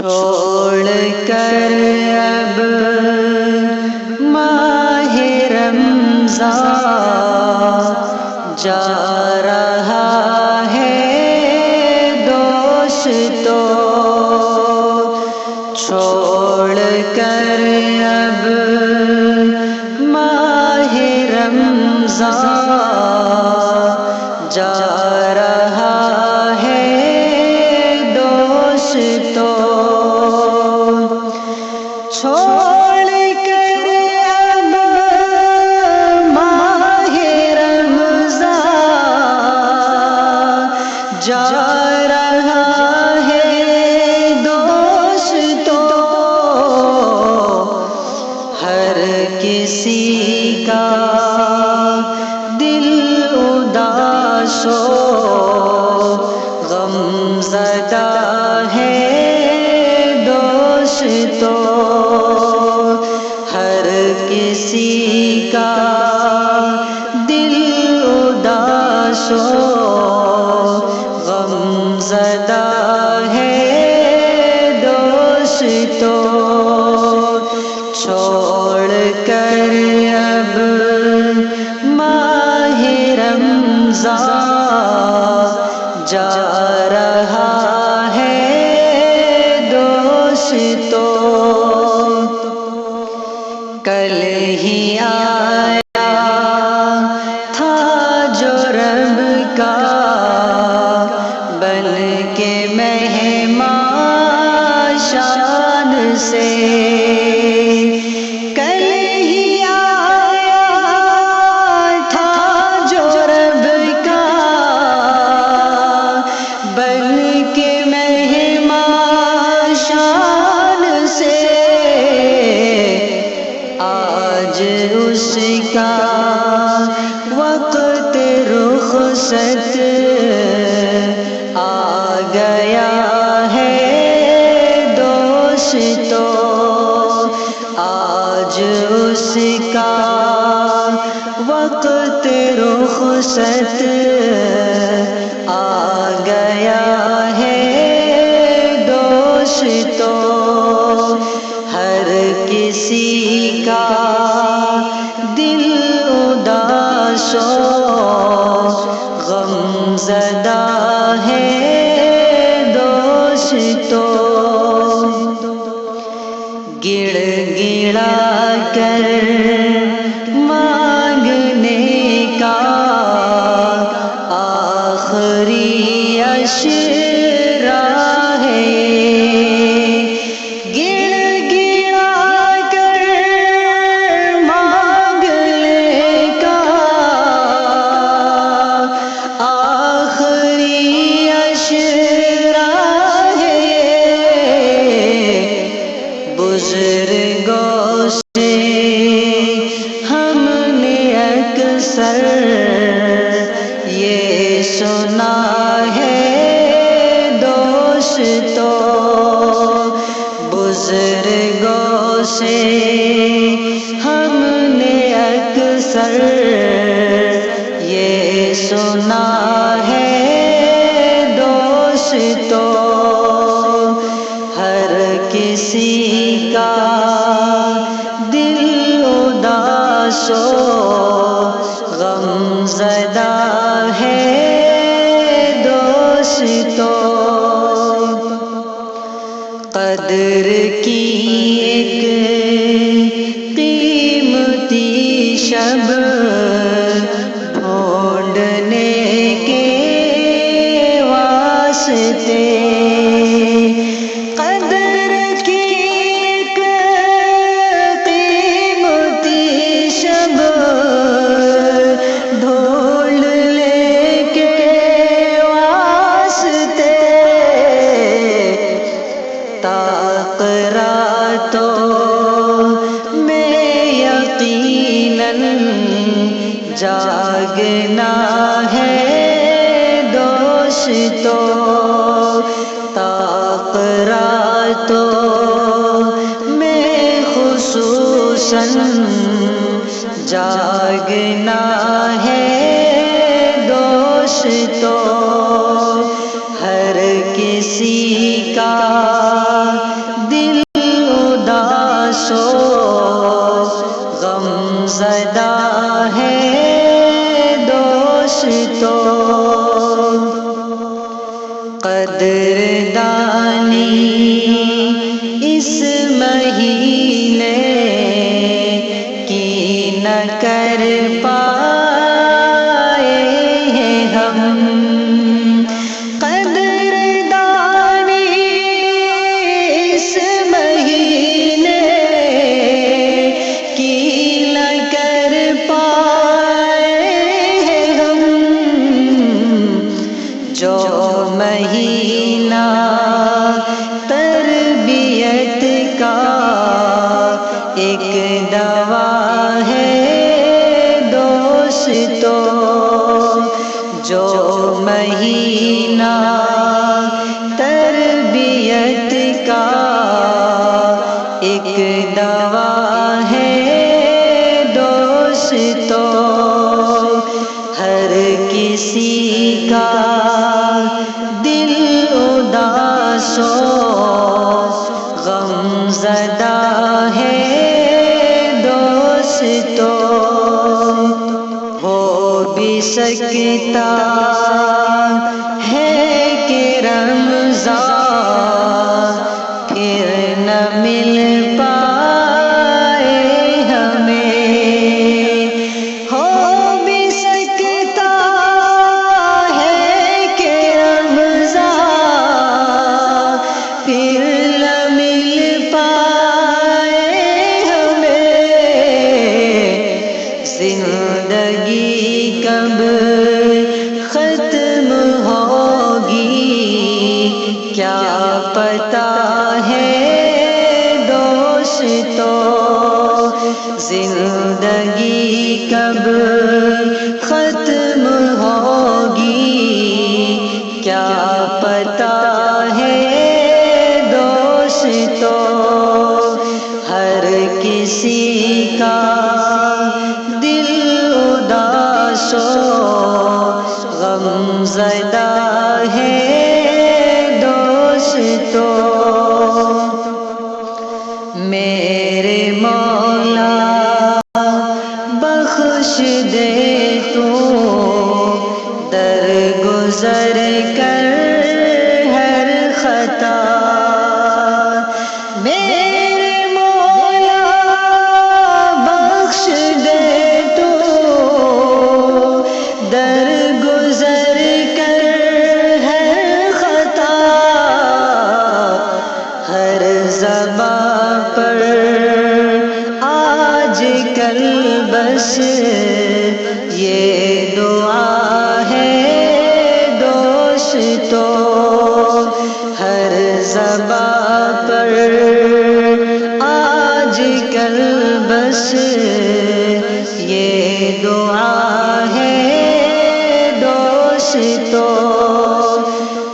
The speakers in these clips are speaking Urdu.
چھوڑ کر اب ماہ رمضان جا رہا ہے دوستو، چھوڑ کر اب ماہ رمضان جا رہا ہے دوستو، چھوڑ کر اب ماہ رمضان جا رہا ہے دوستو، ہر کسی کا دل اداس و غم زدہ ہے دوستو، ہر کسی کا دل اداس و غم زدہ ہے دوستو، چھوڑ کر اب ماہ رمضان جا رہا ہے دوستو، کل ہی آیا تھا جو رب کا بن کے مہمان شان سے، کل ہی آیا تھا جو رب کا بن کے مہمان شان سے، آج اس کا وقت رخصت آ گیا ہے دوستو، آج اس کا وقت رخصت آ گیا ہے دوستو، ہر کسی کا دل اداس و غم زدہ ہے دوستو، گڑ گڑا کر مانگنے کا آخری اشرا ہے، گڑ گڑا کر مانگنے کا آخری اشرا ہے، بزرگوں سے ہم نے اکثر یہ سنا ہے دوستو، بزرگوں سے ہم نے اکثر یہ سنا ہے دوستو، ہر کسی کا دل اداس و غم زدہ ہے دوستو، قدر کی ایک قیمتی شب ڈھونڈنے کے واسطے، قدر کی ایک قیمتی شب ڈھونڈنے کے واسطے، راتوں میں یقیناً جاگنا ہے دوستو، راتوں میں خصوصاً جاگنا ہے دوستو، ہر کسی کا دوستو قدردانی اس مہینے کی نہ کر پائے ہیں ہم، قدردانی اس مہینے کی نہ کر پائے ہیں ہم، جو مہینہ تربیت کا ایک دوا ہے دوستو، جو مہینہ تربیت کا ایک دوا ہے دوستو، ہر کسی کا دل اداس و غم زدہ ہے دوستو، ہو بھی سکتا ہے کہ رمضان پھر نہ مل پائے ہمیں، ہو بھی سکتا ہے کہ رمضان پھر نہ مل پائے ہمیں، زندگی کب ختم ہوگی کیا پتا ہے دوستو، زندگی کب ختم ہوگی کیا پتا ہے دوستو، ہر کسی کا دل اداس و غم زدہ ہے دوستو، میرے مولا بخش دے تو درگزر کر ہر خطا، میرے مولا بخش دے تو درگزر کر ہر خطا، ہر زباں پر آج کل بس یہ دعا ہے دوستو، ہر زباں پر آج کل بس یہ دعا ہے دوستو،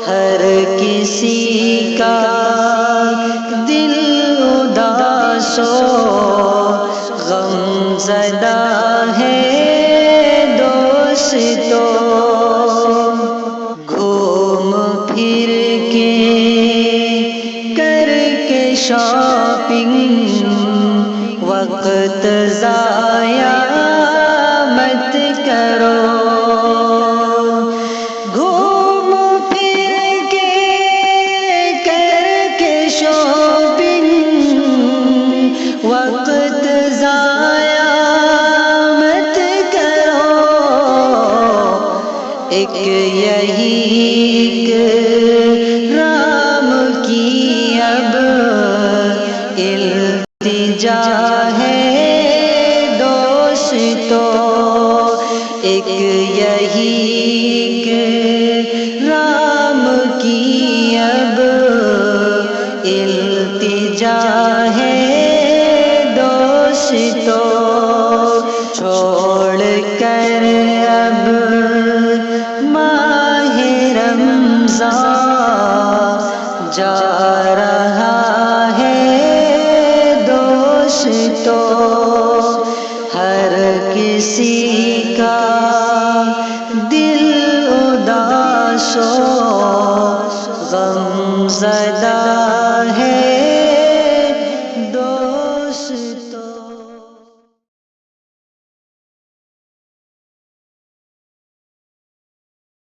ہر کسی کا دل اداس و غم زدہ ہے دوستو، گھوم پھر کے کر کے شاپنگ وقت ضائع مت کرو، گھوم پھر کے کر کے شاپنگ وقت ضائع مت کرو، ایک یہی رام کی اب التجا ہے دوستو، ایک یہی رام کی اب التجا ہے دوستو، چھوڑ کر اب ماہ رمضان جا رہا ہے دوستو، ہر کسی کا دل اداس و غم زدہ